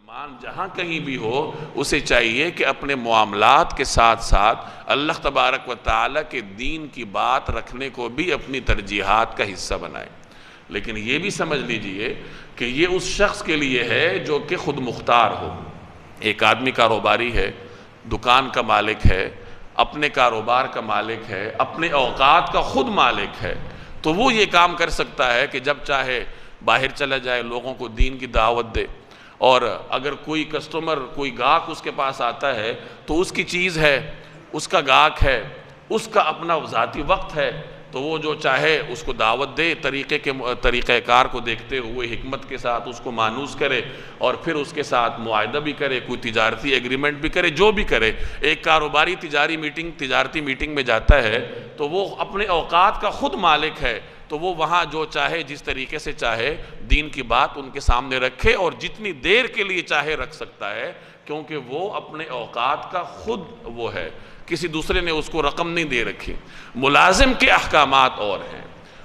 مسلمان جہاں کہیں بھی ہو اسے چاہیے کہ اپنے معاملات کے ساتھ ساتھ اللہ تبارک و تعالیٰ کے دین کی بات رکھنے کو بھی اپنی ترجیحات کا حصہ بنائے. لیکن یہ بھی سمجھ لیجئے کہ یہ اس شخص کے لیے ہے جو کہ خود مختار ہو. ایک آدمی کاروباری ہے، دکان کا مالک ہے، اپنے کاروبار کا مالک ہے، اپنے اوقات کا خود مالک ہے، تو وہ یہ کام کر سکتا ہے کہ جب چاہے باہر چلا جائے، لوگوں کو دین کی دعوت دے. اور اگر کوئی کسٹمر، کوئی گاہک اس کے پاس آتا ہے تو اس کی چیز ہے، اس کا گاہک ہے، اس کا اپنا ذاتی وقت ہے، تو وہ جو چاہے اس کو دعوت دے، طریقہ کار کو دیکھتے ہوئے حکمت کے ساتھ اس کو مانوس کرے، اور پھر اس کے ساتھ معاہدہ بھی کرے، کوئی تجارتی ایگریمنٹ بھی کرے، جو بھی کرے. ایک کاروباری تجارتی میٹنگ میں جاتا ہے تو وہ اپنے اوقات کا خود مالک ہے، تو وہ وہاں جو چاہے، جس طریقے سے چاہے دین کی بات ان کے سامنے رکھے، اور جتنی دیر کے لیے چاہے رکھ سکتا ہے، کیونکہ وہ اپنے اوقات کا خود وہ ہے، کسی دوسرے نے اس کو رقم نہیں دے رکھی. ملازم کے احکامات اور ہیں.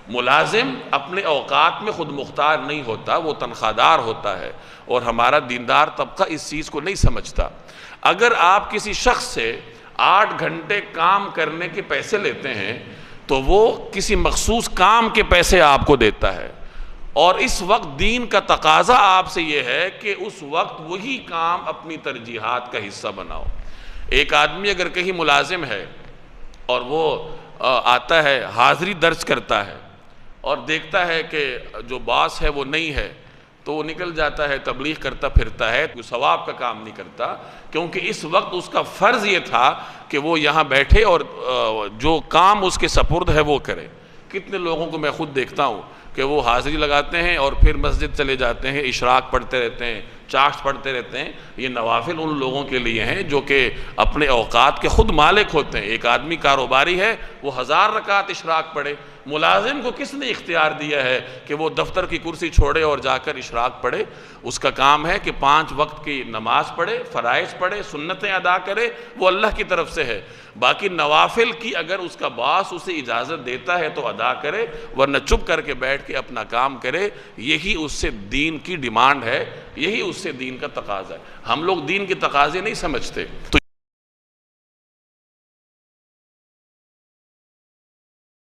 ملازم اپنے اوقات میں خود مختار نہیں ہوتا، وہ تنخواہ دار ہوتا ہے، اور ہمارا دیندار طبقہ اس چیز کو نہیں سمجھتا. اگر آپ کسی شخص سے 8 گھنٹے کام کرنے کے پیسے لیتے ہیں تو وہ کسی مخصوص کام کے پیسے آپ کو دیتا ہے، اور اس وقت دین کا تقاضا آپ سے یہ ہے کہ اس وقت وہی کام اپنی ترجیحات کا حصہ بناؤ. ایک آدمی اگر کہیں ملازم ہے اور وہ آتا ہے، حاضری درج کرتا ہے، اور دیکھتا ہے کہ جو باس ہے وہ نہیں ہے، تو وہ نکل جاتا ہے، تبلیغ کرتا پھرتا ہے، کوئی ثواب کا کام نہیں کرتا، کیونکہ اس وقت اس کا فرض یہ تھا کہ وہ یہاں بیٹھے اور جو کام اس کے سپرد ہے وہ کرے. کتنے لوگوں کو میں خود دیکھتا ہوں کہ وہ حاضری لگاتے ہیں اور پھر مسجد چلے جاتے ہیں، اشراق پڑھتے رہتے ہیں، چاشت پڑھتے رہتے ہیں. یہ نوافل ان لوگوں کے لیے ہیں جو کہ اپنے اوقات کے خود مالک ہوتے ہیں. ایک آدمی کاروباری ہے، وہ 1000 رکعت اشراق پڑھے. ملازم کو کس نے اختیار دیا ہے کہ وہ دفتر کی کرسی چھوڑے اور جا کر اشراق پڑھے؟ اس کا کام ہے کہ 5 وقت کی نماز پڑھے، فرائض پڑھے، سنتیں ادا کرے، وہ اللہ کی طرف سے ہے. باقی نوافل کی اگر اس کا باس اسے اجازت دیتا ہے تو ادا کرے، ورنہ چپ کر کے بیٹھ کے اپنا کام کرے. یہی اس سے دین کی ڈیمانڈ ہے، یہی اس سے دین کا تقاضا ہے. ہم لوگ دین کے تقاضے نہیں سمجھتے. تو